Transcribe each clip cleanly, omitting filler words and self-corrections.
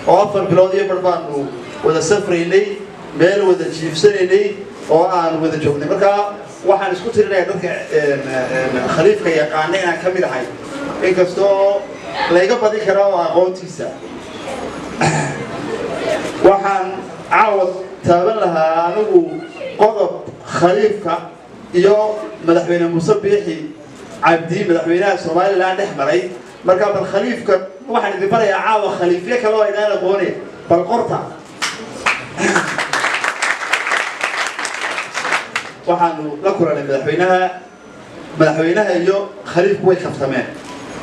وأفضل بلادي بربانو وذا سفريني ميل وذا جيفسيني أو أنا وذا جوني مركا waxaan isku tirinaya dadka khaliifka yaqaanay inaan ka mid ahay inkastoo layga badi karo aqoontiisa waxaan caawad taaban lahaa anigu qodob khaliifka iyo madaxweyne Muuse Biixi Cabdi madaxweynaha Soomaaliland dhex maray marka bal khaliifka waxaan idin barayaa caawa khaliifye kale oo idaan aqoonay bal qorta waxaanu la kulanay madaxweynaha iyo khaliifku way kaftameen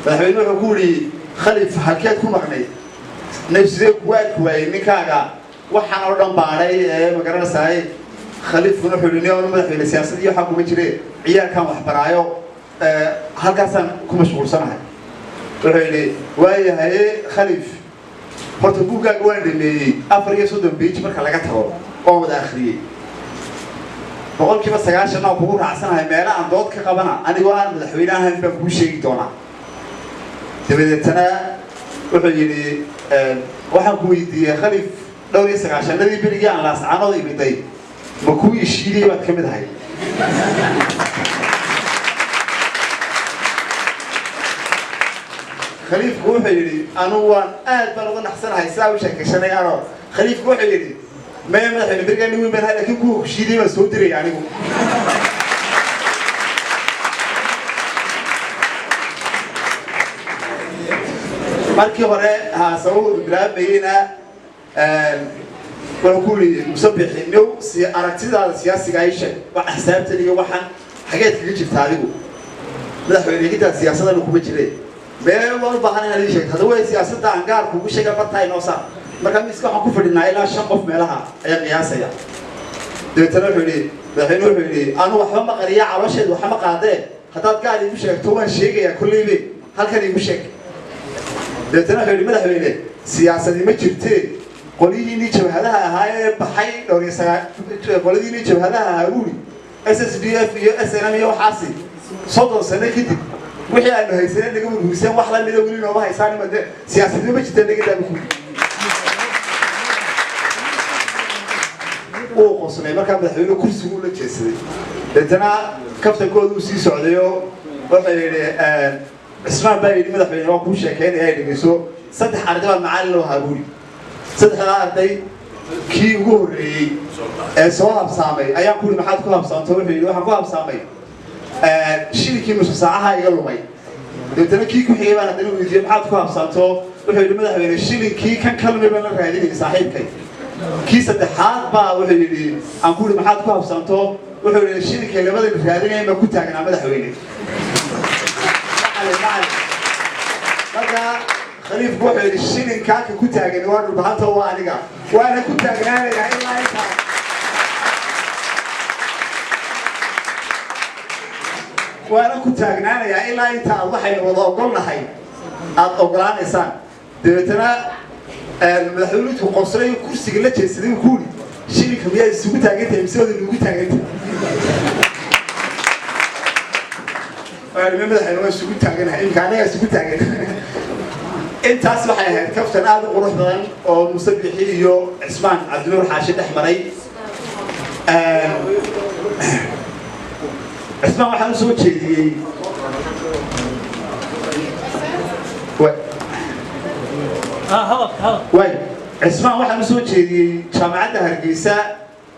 madaxweynuhu wuxuu ku yiri khaliif halkeed ku maqnay nafsiga ku waayay ninkaaga waxaan oo dhan baaray ee magaranayay khaliifuna wuxuu yiri inuu madaxweyne siyaasadda iyo waxa kuma jireen ciyaarkan wax baraayo halkaasaan ku mashquulsanahay wuxuu yiri waayahay khaliif horta buugaaga waan dhameeyay 4 page marka laga tago oo wada akhriyay boqolkiiba 90 oo kugu raacsanahay meelaha aan dood ka qabana anigoo aan madaxweynaha baan ku sheegi doonaa dabadeetana wuxuu yiri waxaan ku weydiiyay khaliif dhowr iyo 90 beriga aan la saacanood imiday ma ku ishiiday baad kamid ahay khaliifku wuxuu yiri anu waan aad baan uga naxsanahay saa u sheekashanay ano khaliifku wuxuu yiri ما يمدحني برجعني وين بين هذا كيكو شيدي بس هو دري يعني markii hore ha soo bilaabmayna waxaan musabixino si aragtidaada siyaasiga ay sheeg wax xisaabtan iyo waxan xageed kaga jirta adigu madaxweyneyada siyaasadda kuma jireen been wal baahan in la sheeg hada way siyaasadda aan gaar kugu sheega batay noo saa marka miiska waxaan ku fadhinaa ilaa 5 qof meelaha ayaa qiyaasaya deetana wuxuu yiri madaxweynuhu wuxuu yiri anu waxba ma qariya caloosheed waxa ma qaadeen hadaad gaar igu sheegto waan sheegayaa kulliiba halkan igu sheeg deetana wuxuu yiri madaxweyne siyaasadii ma jirtee qolihiinii jabhadaha ahaa ee baxay qolihiinii jabhadaha ahaa wuri SSDF iyo SNM iyo waxaasi 30 sano kadib wixii aanu haysanay naga murugsan wax la mid ah wili nooma haysaan ma siyaasadii ma jirtee naga daabu وقصنا مركب مدحوينه كرسي ولا جسدي لأننا كفتة كود وسي سعوديو وحنا اسمع بالي مدحوينه وكل شيء كان هاي اللي بيسو صدق عردوا المعلم وهابولي صدق عردي كي يقولي سواء بسامي أيام كل ما حد كلها بسامي تقول لي واحد كلها بسامي شيء كي مش ساعة يقولوا ماي لأننا كي كل حاجة أنا دلوقتي يجي ما حد كلها بسامي تقول لي مدحوينه الشيء كي كان كلمة بين الرجالين صاحب كي كيس الدحات بقى وحيد أقول ما حد كوب سنتو وحيد الشيء اللي بدل الفرادين ما كنت أنا مدح ويني بقى خليف وحيد الشيء كاك كنت أنا وانا بحط هو أنا وأنا كنت أنا يا إلا أنت وأنا كنت أنا يا إلا أنت الله حي والله قلنا حي أقولان إنسان دلتنا المدحوينه قصري كرسي لا جسدي كوري شيء كمية سويت عجتها مسوي اللي سويت عجتها أنا مدحوينه سويت عجتها إمكانية سويت عجتها أنت أصبح كفتنا هذا قروح ضمن أو مسبحي يو عثمان عبد النور حاشد أحمري عثمان وحنا سويت شيء واي اسمع واحد مسوي شيء جامعة هرقيسة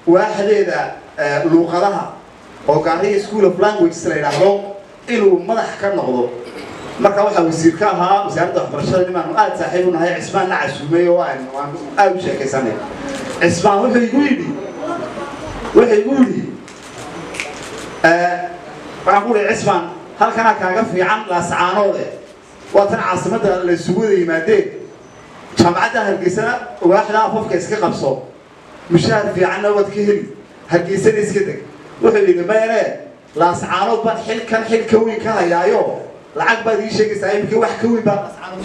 واحد إذا لغتها أو كان هي سكول أوف لانجويج سلايد أهلو إلو مدح كان نقضه مركب واحد وزير كها وزارة الخارجية اللي ما نقاد صاحبنا هي عثمان نعسومي وان أو شيء كسنة عثمان وحده يقول لي أقول عثمان هل كان كافي عن لسعانه وطن عاصمة السعودية مادة جامعة هرقيسة واحد أفوف كيسك قبصو مشاهد في عنا وتكهل هرقيسة نسكتك وحبيبي ما يرى لسعانه بان حل كان حل كوي كها يا يو العقبة دي شيء سعيد كي واحد كوي بان لسعانه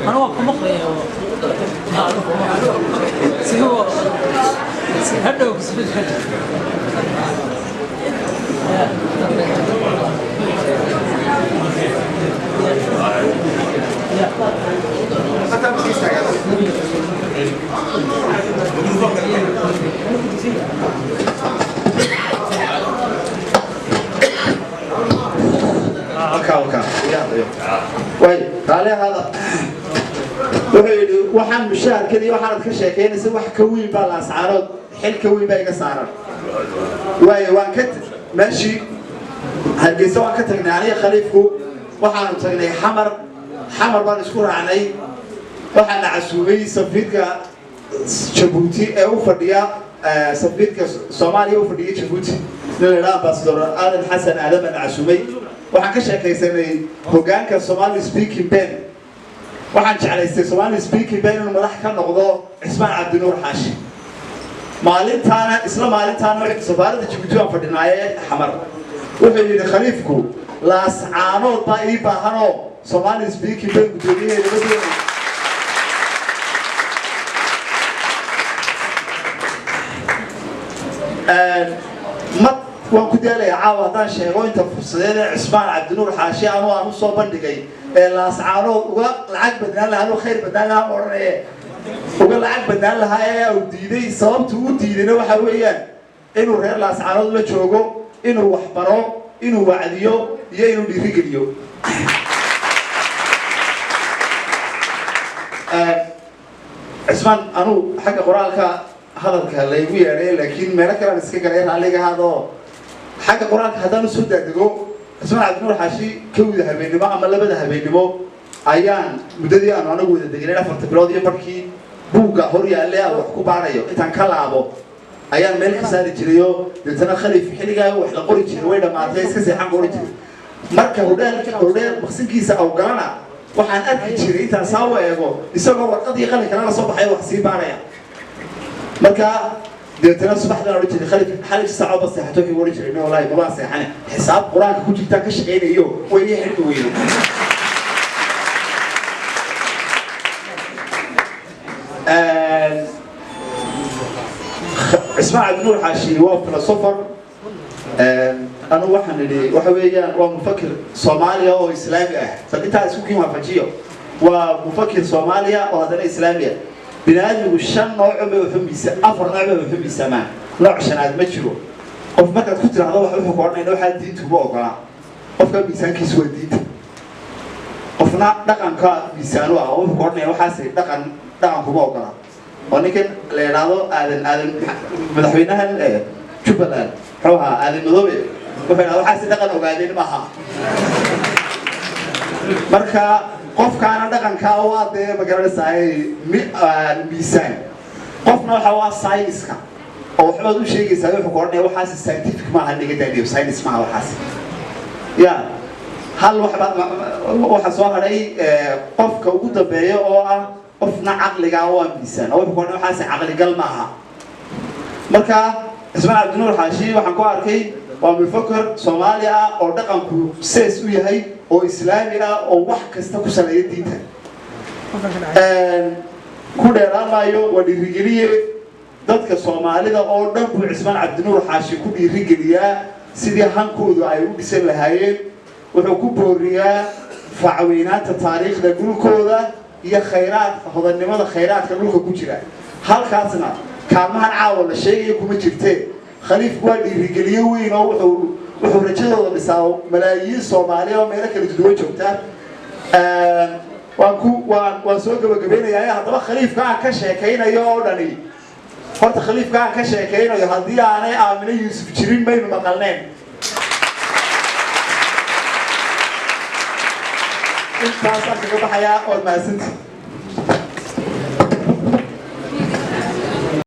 أنا وقت مخي way taale hada waxaan mushaharkii waxaad ka sheekeynaysaa wax ka weyn baa la asaarood xil ka weyn baa iga saaran way waan ka maashi halgeeso waan ka tagnay aniga khaliifku waxaan tagnay xamar baan isku raacnay waxaan la casuubay safiirka Djibouti ee u fadhiya safiirka Soomaaliya u fadhiya Djibouti la ambassador Aadan Xasan Aadan la casuubay waxaan ka sheekaysanay hoggaanka Somali speaking band waxaan jeclaystay Somali speaking band inuu madax ka noqdo Cismaan Cabdinuur Xaashi isla maalintaana safaaradda Djibouti aan fadhinaayay xamar wuxuu yidhi khaliifku laas caanood baa ii baahanoo Somali speaking band gudoomiyaheeda la doonay waan ku daalaya caawa haddaan sheego inta fursadeed ee Cismaan Cabdinuur Xaashi aan u soo bandhigay ee laas caanood uga lacag badnaan lahaa oo khayr badnaan lahaa oranaya uga lacag badnaan lahaa ee uu diiday sababtu uu diidayna waxa weeyaan inuu reer laas caanood la joogo inuu wax baro inuu wacdiyo iyo inuu dhiirigeliyo Cismaan anu xagga qoraalka hadalka la igu yeeray laakiin meel kale aan iska galay raaliga hado xagga quraanka hadaan soo daadego Cismaan Cabdinuur Xaashi kowda habeenimo ama labada habeenimo ayaan muddadii aan anagu wada deganay 4 bilood iyo markii buuga hor yaallay wax ku baarayo intaan ka laabo ayaan meel ka saari jirayo dadana khaliif xiliga wax la qori jiray way dhamaatay iska seexan qori jiray marka hordeel maqsinkiisa aw galana waxaan arki jiray intaan saawo eego isagoo warqadii qalin kala soo baxay wax si baaraya marka deetana subaxdana oo jiray khaliif saaco bas saxato kii wari jiray wallahi baba saxane xisaab quraanka ku jirta ka shaqeynayo way ii xirka weeyay Cismaan Cabdinuur Xaashi waa philosopher أنا واحد اللي وحويا ومفكر صوماليا أو إسلامية فأنت اسمه كيما فجيو ومفكر صوماليا وهذا إسلامية بنادم والشن نوع بفهم أفر نوع بفهم السماء نوع عشان هذا مجرو قف ما كنت كتير هذا واحد قرنا إنه حد دين تبوه قرنا قف كان بيسان كيسوى دين قفنا دقن كا بيسانوا أو قرنا إنه حاسس دقن تبوه قرنا ولكن لأنه هذا مدحوينها شوف الآن حوها هذا الموضوع وفينا وحاسس دقن وقاعدين معها مركا قف كان دقن كاوات مقرر ساي ميسان قفنا حوا ساينس كا أو حوض شيء يسوي حقورنا وحاسس ساينتيفيك ما هنيجي تاني ساينس ما هو حاسس يا هل وحسوا هذي قف كوجود بيه أو قفنا عقل جاوا ميسان أو حقورنا وحاسس عقل قل معها مركا اسمع عبدالنور حاشي وحنكو أركي ومفكر صوماليا أو دقنكو سيس وياهي أو إسلامية أو واحد كستكو سنة دينها. كل رامايو وديرجلية ضد كصوماليا أو دقنكو عثمان عبدالنور حاشي كل ديرجلية سيدي هنكو ذو عيو بسال هاي وحكو بوريا فعوينات التاريخ ده كل كذا هي خيرات هذا النمط خيرات كلها كوجرا هل خاصنا كمان عاول الشيء يكون مجرته خليف قال يرجليه وين أو وحرجته بساو ملايين صومالية ومالك اللي تدوي شوكتا وانسوق بقبيله يا هذا خليف كان كشيكين يوراني فرت خليف كان كشيكين يهدي أنا آمني يوسف شيرين بين مقالين انت أصلا كده حياة أو ما سنت